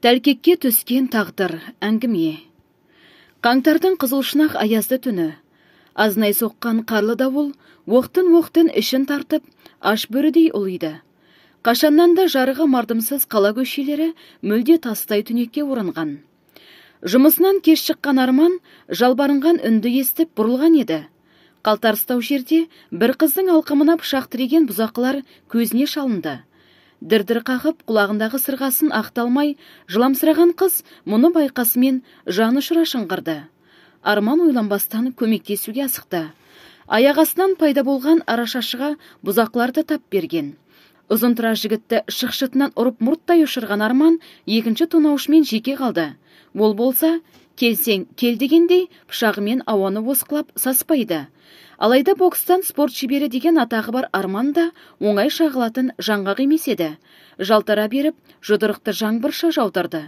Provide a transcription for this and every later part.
Тәлкекке түскен тағдыр әңгіме. Қаңтардың қызылшынақ аязды түні. Азнай соққан қарлы дауыл, оқтын-оқтын ішін тартып, аш бөрідей ұлиды. Қашаннан да жарығы мардымсыз қала көшелері мүлде тастай түнекке оранған. Жұмысынан кеш шыққан Арман жалбарынған үнді естіп бұрылған еді. Қалтарыстау жерде бір қыздың алқымына пышақ тіреген бұзақылар көзіне шалынды. Дір-дір қағып, құлағындағы сырғасын ақталмай, жыламсыраған қыз мұны байқасымен жаны ұшыра шыңғырды. Арман ойланбастан көмектесуге асықты. Аяқ астынан пайда болған арашашыға бұзақыларды тап берген. Ұзынтұра жігітті шықшытынан ұрып мұрттай ұшырған Арман екінші тонаушымен жеке қалды. Ол болса, келсең кел дегендей пышағымен ауаны осқылап саспайды. Алайда бокстан спорт шебері деген атағы бар Арман да оңай шағылатын жаңғақ емес еді. Жалтара беріп, жұдырықты жаңбырша жаудырды.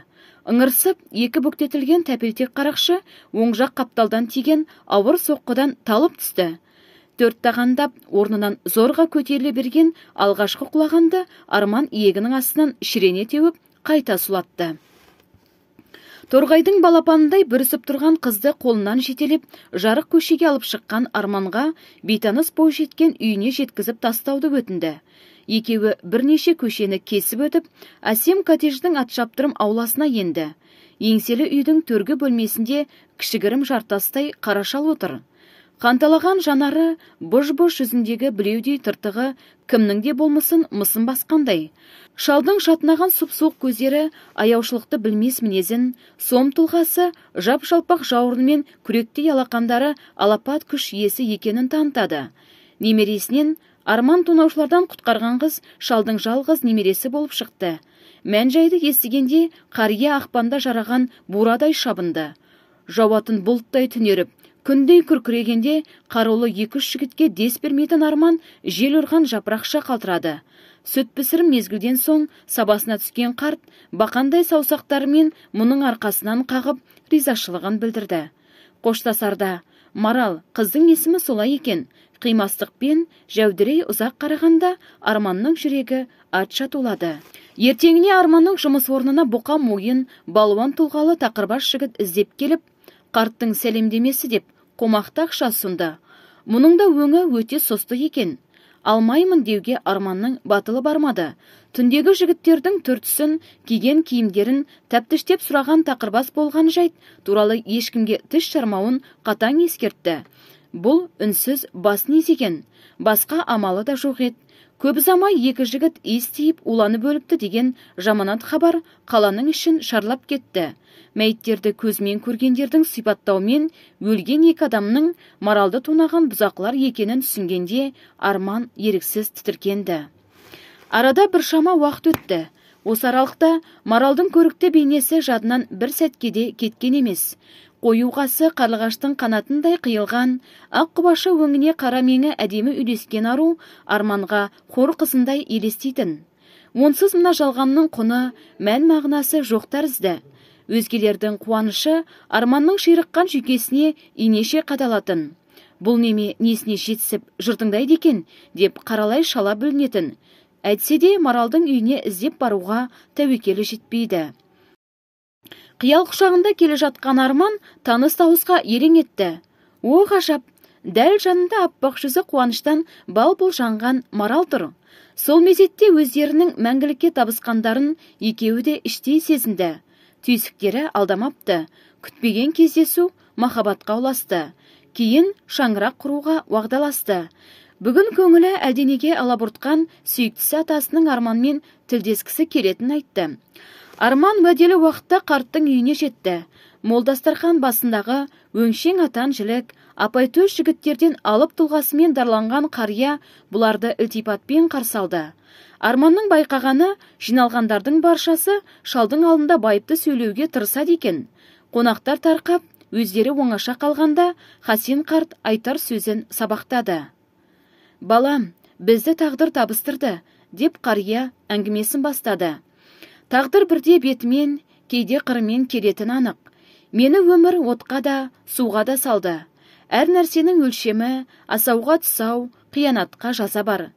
Ыңырсып, екі бүктетілген тәпелтек қарақшы оң жақ қапталдан тиген ауыр соққыдан талып түсті. Төрт тағандап, орнынан зорға көтеріле берген алғашқы құлағанды Арман иегінің астынан шірене теуіп, қайта сұлатты. Торғайдың балапанындай бүрісіп тұрған қызды қолынан жетелеп, жарық көшеге алып шыққан Арманға бейтаныс бой жеткен үйіне жеткізіп тастауды өтінді. Екеуі бірнеше көшені кесіп өтіп, әсем коттедждің атшаптырым ауласына енді. Еңселі үйдің төргі бөлмесінде кішігірім жартастай қарашал отыр. Қанталаған жанары, бұж-бұж жүзіндегі білеудей тыртығы кімнің де болмысын мысын басқандай. Шалдың шатынаған сұп-суық көздері аяушылықты білмес мінезін, сом тұлғасы жап-жалпақ жауырынымен күректей алақандары алапат күш иесі екенін танытады. Немересінен Арман тонаушылардан құтқарған қыз шалдың жалғыз немересі болып шықты. Мән-жайды естігенде қария ақпанда жараған бурадай шабынды. Жауатын бұлттай түнеріп, күндей күркірегенде қарулы екі-үш жігітке дес бермейтін Арман жел ұрған жапырақша қалтырады. Сүт пісірім мезгілден соң сабасына түскен қарт бақандай саусақтарымен мұның арқасынан қағып ризашылығын білдірді. Қоштасарда, Марал, қыздың есімі солай екен. Қимастықпен жәудірей ұзақ қарағанда Арманның жүрегі атша толады. Ертеңіне Арманның жұмыс орнына бұқа мойын, балуан тұлғалы тақырбаш жігіт іздеп келіп, қарттың сәлемдемесі деп қомақты ақша ұсынды. Мұның да өңі өте сұсты екен. Алмаймын деуге Арманның батылы бармады. Түндегі жігіттердің түртісін, киген киімдерін тәптіштеп сұраған тақырбас болған жайт туралы ешкімге тіс жармауын қатаң ескертті. Бұл үнсіз бас незеген, басқа амалы да жоқ еді. Көп ұзамай екі жігіт естиіп уланып өліпті деген жаманат хабар қаланың ішін шарлап кетті. Мәйіттерді көзмен көргендердің сипаттаумен өлген екі адамның Маралды тонаған бұзақылар екенін түсінгенде Арман еріксіз тітіркенді. Арада бір шама уақыт өтті. Осы аралықта Маралдың көрікті бейнесі жадынан бір сәтке де кеткен емес. Қоюғасы қарлығаштың қанатындай қиылған, ақ құбашы өңіне қара меңі әдемі үйлескен ару Арманға қор қызындай елестейтін. Онсыз мына жалғанның құны, мән мағынасы жоқ тәрізді. Өзгелердің қуанышы Арманның ширыққан жүйкесіне инеше қадалатын. Бұл неме несіне жетсіп жыртыңдайды екен деп қаралай шала бүлінетін. Әйтсе де Маралдың үйіне іздеп баруға тәуекелі жетпейді. Қиял құшағында келе жатқан Арман таныс дауысқа елең етті. О ғажап, дәл жанында аппақ жүзі қуаныштан бал-бұл жанған Марал тұр. Сол мезетте өздерінің мәңгілікке табысқандарын екеуі де іштей сезінді. Түйсіктері алдамапты. Күтпеген кездесу махаббатқа ұласты. Кейін шаңырақ құруға уағдаласты. Бүгін көңілі әлденеге алабұртқан сүйіктісі атасының Арманмен тілдескісі келетін айтты. Арман уәделі уақытта қарттың үйіне жетті. Молдастархан басындағы өңшең атан жілік, апай төс жігіттерден алып тұлғасымен дарланған қария бұларды ілтипатпен қарсалды. Арманның байқағаны жиналғандардың баршасы шалдың алдында байыпты сөйлеуге тырысады екен. Қонақтар тарқап, өздері оңаша қалғанда Хасен қарт айтар сөзін сабақтады. Балам, бізді тағдыр табыстырды, деп қария әңгімесін бастады. Тағдыр бірде бетімен, кейде қырымен келетін анық. Мені өмір отқа да, суға да салды. Әр нәрсенің өлшемі, асауға тұсау, қиянатқа жаза бар.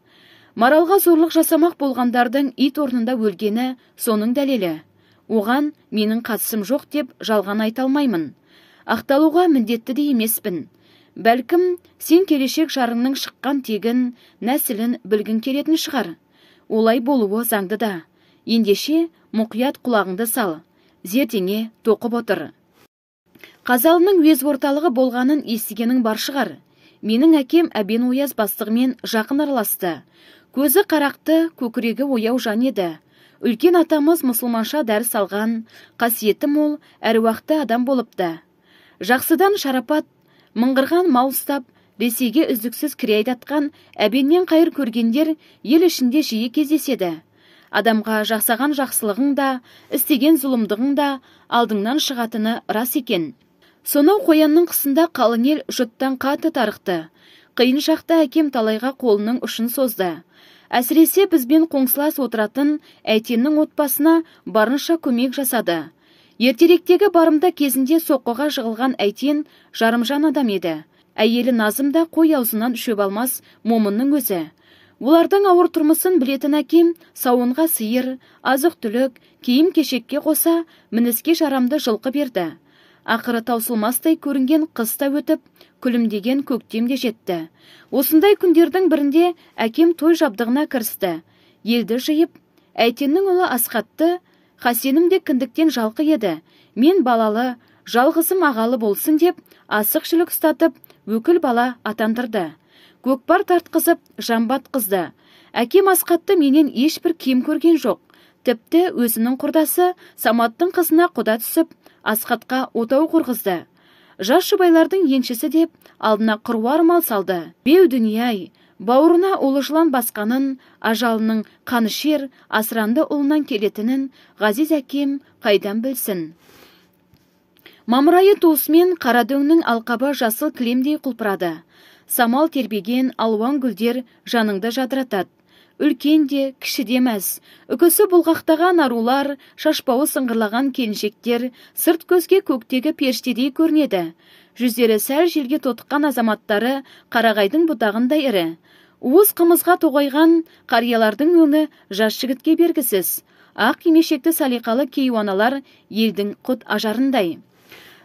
Маралға зорлық жасамақ болғандардың ит орнында өлгені соның дәлелі. Оған менің қатысым жоқ деп жалған айта алмаймын. Ақталуға міндетті де емеспін. Бәлкім, сен келешек жарыңның шыққан тегін, нәсілін білгін келетін шығар. Олай болуы заңды да. Ендеше мұқият құлағыңды сал. Зертеңе тоқып отыр. Қазалының уез орталығы болғанын естігенің бар шығар. Менің әкем әбен ояз бастығымен жақын араласты. Көзі қарақты, көкірегі ояу жан еді. Үлкен атамыз мұсылманша дәріс алған, қасиеті мол, әруақты адам болыпты. Жақсыдан шарапат, мыңғырған мал ұстап, Ресейге үздіксіз кіре айдатқан әбеннен қайыр көргендер ел ішінде жиі кездеседі. Адамға жақсаған жақсылығың да, істеген зұлымдығың да алдыңнан шығатыны рас екен. Сонау қоянның қысында қалың ел жұттан қаты тарықты. Қиын шақта әкем талайға қолының ұшын созды. Әсіресе бізбен қоңсылас отыратын әйтеннің отбасына барынша көмек жасады. Ертеректегі барымда кезінде соққыға жығылған әйтен жарымжан адам еді. Әйелі Назым да қой аузынан шөп алмас момынның өзі. Олардың ауыр тұрмысын білетін әкем сауынға сиыр, азық-түлік, киім-кешекке қоса мініске жарамды жылқы берді. Ақыры таусылмастай көрінген қыста өтіп, күлімдеген көктем де жетті. Осындай күндердің бірінде әкем той жабдығына кірісті. Елді жиып, әйтеннің ұлы Асқатты, Хасенім де кіндіктен жалқы еді. Мен балалы, жалғызым ағалы болсын деп, асық жүлік ұстатып, өкіл бала атандырды. Көкпар тартқызып, жамбат қызды. Әкем Асқатты менен ешбір кем көрген жоқ. Тіпті өзінің құрдасы Саматтың қызына құда түсіп, Асқатқа отау құрғызды. Жас жұбайлардың еншісі деп алдына қыруар мал салды. Беу дүние-ай, бауырына ұлы жылан басқанын, ажалының қанышер, асыранды ұлынан келетінін ғазиз әкем қайдан білсін. Мамырайы туысымен Қарадөңнің алқабы жасыл кілемдей құлпырады. Самал тербеген алуан гүлдер жаныңды жадыратады. Үлкен де, кіші де мәз. Үкісі бұлғақтаған арулар, шашпауы сыңғырлаған келіншектер, сырт көзге көктегі періштедей көрінеді. Жүздері сәл желге тотыққан азаматтары қарағайдың бұтағындай ірі. Уыз қымызға тоғайған қариялардың өңі жас жігітке бергісіз. Ақ кимешекті салиқалы кейуаналар елдің құт ажарындай.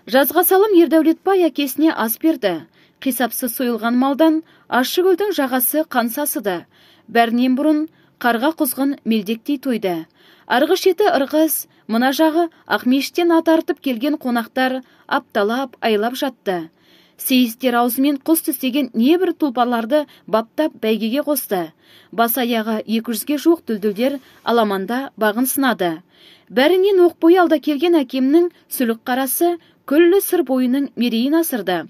Жазға салым Ердәулетбай әкесіне ас берді. Қисапсыз сойылған малдан ащы гүлдің жағасы қан сасыды. Бәрінен бұрын қарға құзғын мелдектей тойды. Арғы шеті ырғыз, мына жағы Ақмешіттен ат артып келген қонақтар апталап, айлап жатты. Сейістер аузымен құс түстеген небір тұлпарларды баптап бәйгеге қосты. Бас аяғы 200-ге жуық дүлдүлдер аламанда бағын сынады. Бәрінен оқ бойы алда келген әкемнің сүлік қарасы күллі сыр бойының мерейін асырды.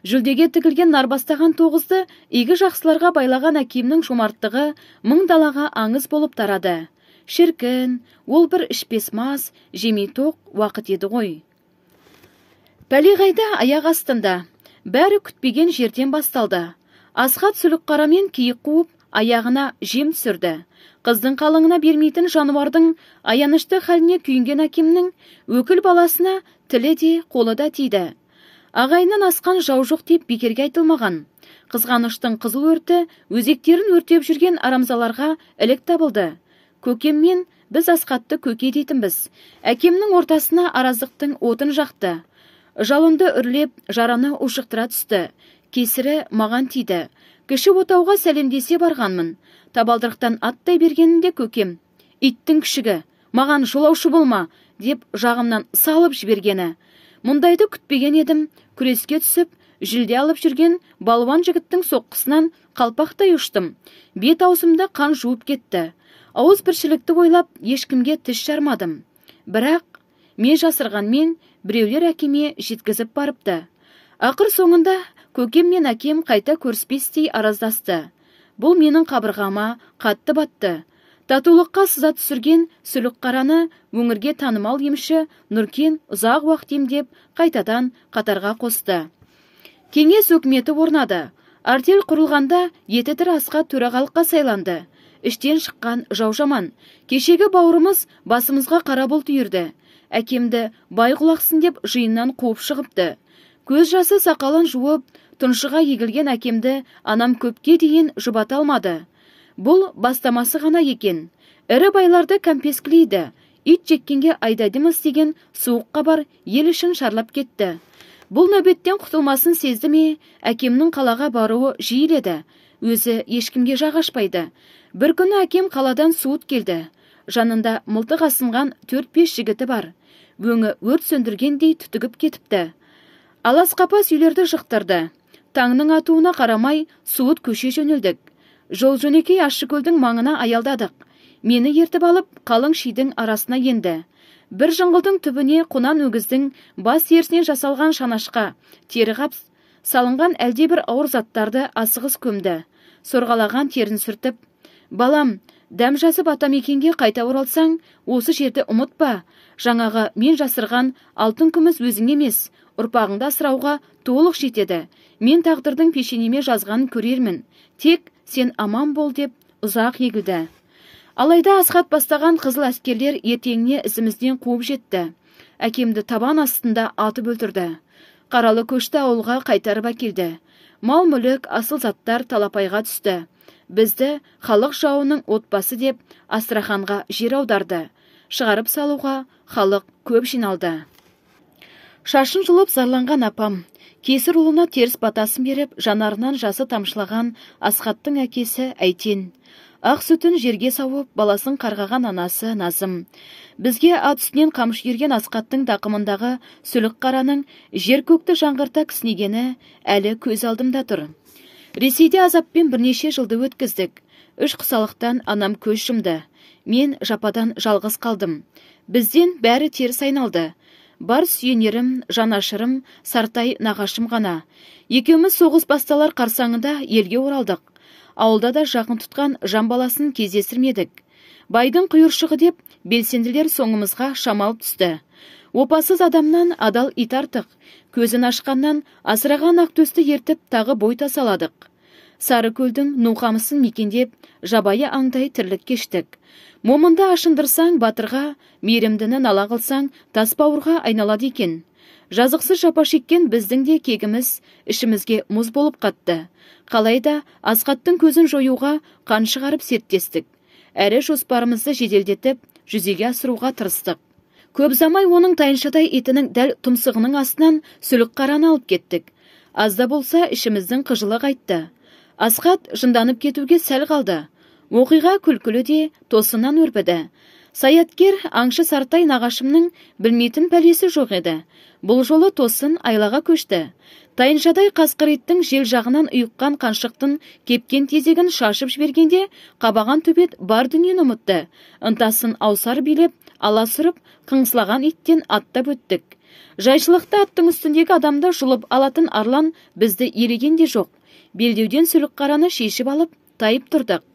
Жүлдеге тігілген нарбастаған тоғызды игі жақсыларға байлаған әкемнің жомарттығы мың далаға аңыз болып тарады. Шіркін, ол бір ішпес мас, жемей тоқ уақыт еді ғой. Пәлеғайда аяқ астында, бәрі күтпеген жерден басталды. Асқат сүлік қарамен киік қуып, аяғына жем түсірді. Қыздың қалыңына бермейтін жануардың аянышты халіне күйінген әкемнің өкіл баласына тілі де қолы да тиді. Ағайынан асқан жау жоқ деп бекерге айтылмаған. Қызғаныштың қызыл өрті өзектерін өртеп жүрген арамзаларға ілік табылды. Көкеммен біз Асқатты көке дейтінбіз. Әкемнің ортасына араздықтың отын жақты. Жалынды үрлеп, жараны ушықтыра түсті. Кесірі маған тиді. Кіші отауға сәлемдесе барғанмын. Табалдырықтан аттай бергенінде көкем, иттің күшігі, маған жолаушы болма, деп жағымнан салып жібергені. Мұндайды күтпеген едім, күреске түсіп, жүлде алып жүрген балуан жігіттің соққысынан қалпақтай ұштым. Бет аузымда қан жуып кетті. Ауыз біршілікті ойлап, ешкімге тіс жармадым. Бірақ, мен жасырғанмен біреулер әкеме жеткізіп барыпты. Ақыр соңында көкем мен әкем қайта көріспестей араздасты. Бұл менің қабырғама қатты батты. Татулыққа сыза түсірген сүлік қараны өңірге танымал емші Нұркен ұзақ уақыт емдеп қайтадан қатарға қосты. Кеңес өкіметі орнады. Артель құрылғанда етітір асқа төрағалыққа сайланды. Іштен шыққан жау жаман. Кешегі бауырымыз басымызға қара бұлт үйірді. Әкемді бай құлақсын деп жиыннан қуып шығыпты. Көз жасы сақалын жуып, тұншыға егілген әкемді анам көпке дейін жұбата алмады. Бұл бастамасы ғана екен. Ірі байларды кәмпескілейді. ит жеккенге айдадымыз деген суық хабар ел ішін шарлап кетті. Бұл нөбеттен құтылмасын сезді ме, әкемнің қалаға баруы жиіледі. Өзі ешкімге жағашпайды. Бір күні әкем қаладан суыт келді. Жанында мылтық асынған 4-5 жігіті бар. Өңі өрт сөндіргендей түтігіп кетіпті. Алас қапас үйлерді жықтырды. Таңның атуына қарамай суыт көше жөнелдік. Жол жөнекей Ащыкөлдің маңына аялдадық. Мені ертіп алып, қалың шидің арасына енді. Бір жыңғылдың түбіне қонан өгіздің бас терісінен жасалған шанашқа, тері қап салынған әлде бір ауыр заттарды асығыс көмді. Сорғалаған терін сүртіп, «Балам, дәм жазып атамекенге қайта оралсаң, осы жерді ұмытпа. Жаңағы мен жасырған алтын күміс өзің емес, ұрпағыңда асырауға толық жетеді. Мен тағдырдың пешенеме жазғанын көрермін. Тек сен аман бол» деп ұзақ егілді. Алайда Асқат бастаған қызыл әскерлер ертеңіне ізімізден қуып жетті. Әкемді табан астында атып өлтірді. Қаралы көшті ауылға қайтарып әкелді. Мал мүлік, асыл заттар талапайға түсті. Бізді халық жауының отбасы деп Астраханға жер аударды. Шығарып салуға халық көп жиналды. Шашын жұлып зарланған апам, кесір ұлына теріс батасын беріп, жанарынан жасы тамшылаған Асқаттың әкесі Әйтен. Ақ сүтін жерге сауып, баласын қарғаған анасы Назым. Бізге ат үстінен қамшы ерген Асқаттың тақымындағы сүлік қараның жер көкті жаңғырта кісінегені әлі көз алдымда тұр. Ресейде азаппен бірнеше жылды өткіздік. 3 қысалықтан анам көз жұмды. Мен жападан жалғыз қалдым. Бізден бәрі теріс айналды. Бар сүйенерім, жанашырым, Сартай нағашым ғана. Екеуміз соғыс басталар қарсаңында елге оралдық. Ауылда да жақын тұтқан жан баласын кездестірмедік. Байдың құйыршығы деп белсенділер соңымызға шамалып түсті. Опасыз адамнан адал ит артық. Көзін ашқаннан асыраған ақтөсті ертіп тағы бой тасаладық. Сарыкөлдің нуқамысын мекендеп, жабайы аңдай тірлік кештік. Момында ашындырсаң батырға, мейірімдіні нала қылсаң тасбауырға айналады екен. Жазықсыз жапа шеккен біздің де кегіміз ішімізге мұз болып қатты. Қалайда Асқаттың көзін жоюға қан шығарып серттестік. Әрі жоспарымызды жеделдетіп, жүзеге асыруға тырыстық. Көп замай оның тайыншадай етінің дәл тұмсығының астынан сүлік қараны алып кеттік. Азда болса ішіміздің қыжылы қайтты. Асқат жынданып кетуге сәл қалды. Оқиға күлкілі де тосынан өрбіді. Саяткер аңшы Сартай нағашымның білмейтін пәлесі жоқ еді. Бұл жолы тосын айлаға көшті. Тайыншадай қасқыр иттің жел жағынан ұйыққан қаншықтың кепкен тезегін шашып жібергенде қабаған төбет бар дүниені ұмытты. Ынтасын аусар билеп, ала сүріп, қыңсылаған иттен аттап өттік. Жайшылықта аттың үстіндегі адамды жұлып алатын арлан бізді елеген де жоқ. Белдеуден сүлік қараны шешіп алып, тайып тұрдық.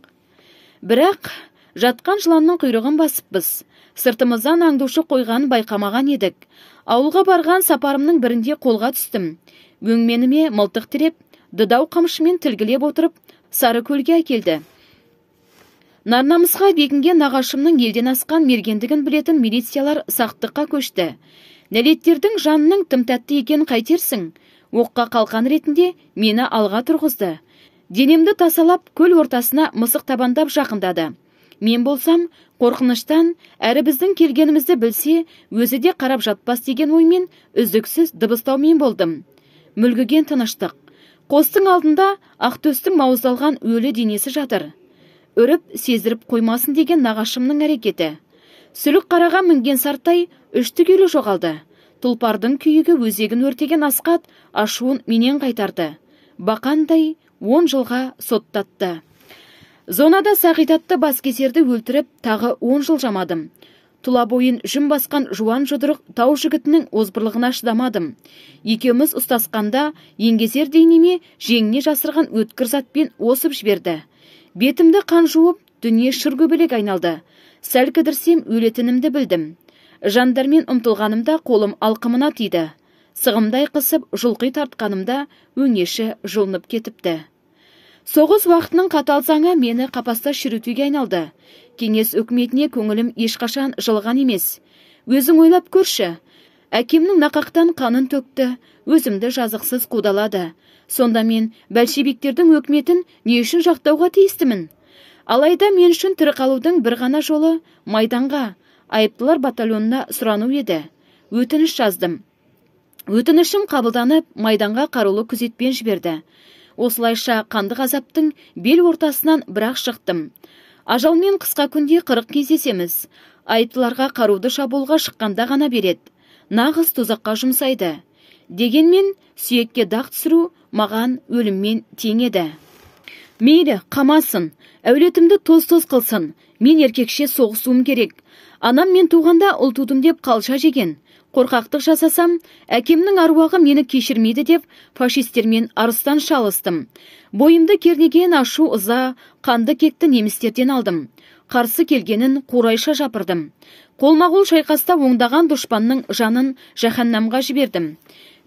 Бірақ жатқан жыланның құйрығын басыппыз. Сыртымыздан аңдушы қойғанын байқамаған едік. Ауылға барған сапарымның бірінде қолға түстім. Өңменіме мылтық тіреп, дыдау қамшымен тілгілеп отырып, Сарыкөлге әкелді. Нарнамысқа бекінген нағашымның елден асқан мергендігін білетін милициялар сақтыққа көшті. Нәлеттердің жанының тым тәтті екен қайтерсің. Оққа қалқан ретінде мені алға тұрғызды. Денемді тасалап, көл ортасына мысық табандап жақындады. Мен болсам, қорқыныштан, әрі біздің келгенімізді білсе, өзі де қарап жатпас деген оймен үздіксіз дыбыстаумен болдым. Мүлгіген тыныштық. Қостың алдында ақтөстің мауыздалған өлі денесі жатыр. Үріп, сездіріп қоймасын деген нағашымның әрекеті. Сүлік қараға мінген Сартай үштігелі жоғалды. Тұлпардың күйігі өзегін өртеген Асқат ашуын менен қайтарды. Бақандай 10 жылға соттатты. Зонада Сағидатты баскесерді өлтіріп, тағы 10 жыл жамадым. Тұла бойын жүн басқан жуан жұдырық тау жігітінің озбырлығына шыдамадым. Екеуміз ұстасқанда еңгезер дейнеме жеңіне жасырған өткір затпен осып жіберді. Бетімді қан жуып, дүние шыргөбелек айналды. Сәл кідірсем өлетінімді білдім. Жандармен ұмтылғанымда қолым алқымына тиді. Сығымдай қысып, жұлқи тартқанымда өңеші жылынып кетіпті. Соғыс уақытының қатал заңы мені қапаста шірітуге айналды. Кеңес үкіметіне көңілім ешқашан жылған емес. Өзің ойлап көрші. Әкемнің нақақтан қанын төкті, өзімді жазықсыз қудалады. Сонда мен бәлшебектердің өкіметін не үшін жақтауға тиістімін? Алайда мен үшін тірі қалудың бір ғана жолы майданға, айыптылар батальонына сұрану еді. Өтініш жаздым. Өтінішім қабылданып, майданға қарулы күзетпен жіберді. Осылайша қанды ғазаптың бел ортасынан бірақ шықтым. Ажалмен қысқа күнде 40 кездесеміз. Айыптыларға қаруды шабуылға шыққанда ғана береді. Нағыз тозаққа жұмсайды. Дегенмен, сүйекке дақ түсіру маған өліммен тең еді. Мейлі, қамасын, әулетімді тоз-тоз қылсын. Мен еркекше соғысуым керек. Анам мен туғанда ұл тудым деп қалша жеген. Қорқақтық жасасам, әкемнің аруағы мені кешірмейді деп фашистермен арыстан шалыстым. Бойымды кернеген ашу ыза, қанды кекті немістерден алдым. Қарсы келгенін қурайша жапырдым. Қолма-қол шайқаста оңдаған дұшпанның жанын жаһаннамға жібердім.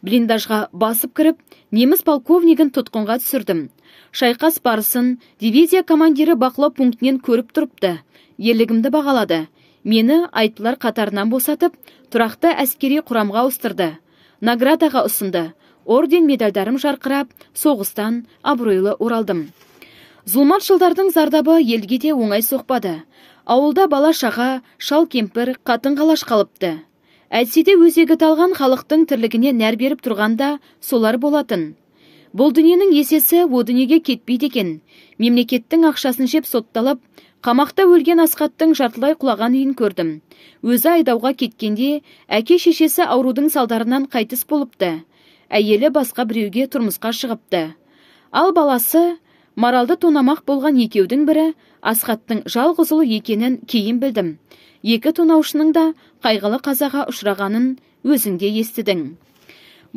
Блиндажға басып кіріп, неміс полковнигін тұтқынға түсірдім. Шайқас барысын дивизия командирі бақылау пунктінен көріп тұрыпты. Ерлігімді бағалады. Мені айыптылар қатарынан босатып, тұрақты әскери құрамға ауыстырды. Наградаға ұсынды. Орден медальдарым жарқырап, соғыстан абыройлы оралдым. Зұлматшылдардың зардабы елге де оңай соқпады. Ауылда бала шаға, шал кемпір, қатын қалаш қалыпты. Әйтсе өзегі талған халықтың тірлігіне нәр беріп тұрғанда солар болатын. Бұл дүниенің есесі о дүниеге кетпейді екен. Мемлекеттің ақшасын жеп сотталып, қамақта өлген Асқаттың жартылай құлаған үйін көрдім. Өзі айдауға кеткенде әке шешесі аурудың салдарынан қайтыс болыпты. Әйелі басқа біреуге тұрмысқа шығыпты. Ал баласы маралды тонамақ болған екеудің бірі Асқаттың жалғыз ұлы екенін кейін білдім. Екі тонаушының да қайғылы қазаға ұшырағанын өзіңде естідің.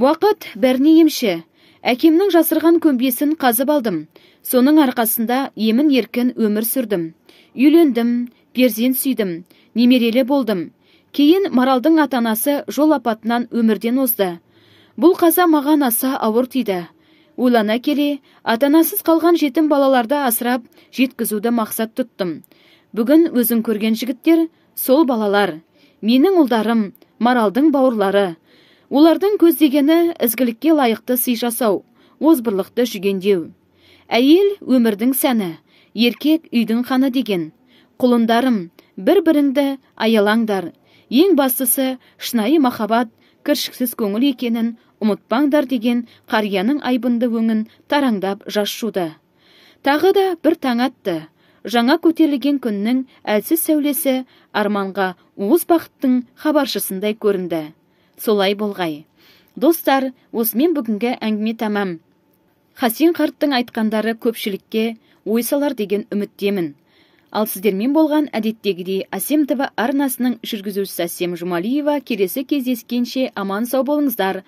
Уақыт бәріне емші. Әкемнің жасырған көмбесін қазып алдым. Соның арқасында емін еркін өмір сүрдім. Үйлендім, перзент сүйдім, немерелі болдым. Кейін Маралдың атанасы жол апатынан өмірден озды. Бұл қаза маған аса ауыр тиді. Ойлана келе, атанасыз қалған жетім балаларды асырап, жеткізуді мақсат тұттым. Бүгін өзің көрген жігіттер, сол балалар. Менің ұлдарым, Маралдың бауырлары. Олардың көздегені ізгілікке лайықты сый жасау, озбырлықты жүгендеу. Әйел өмірдің сәні, еркек үйдің қаны деген. Құлындарым, бір-біріңді аялаңдар. Ең бастысы шынайы махаббат, кіршіксіз көңіл екенін ұмытпаңдар деген қарияның айбынды өңін тараңдап жас жуды. Тағы да бір таң атты. Жаңа көтерілген күннің әлсіз сәулесі арманға уыз бақыттың хабаршысындай көрінді. Солай болғай. Достар, осымен бүгінгі әңгіме тамам. Хасен қарттың айтқандары көпшілікке ой салар деген үміттемін. Ал сіздермен болған әдеттегідей Асем ТВ арнасының жүргізушісі Асем Жұмалиева. Келесі кездескенше аман сау болыңыздар.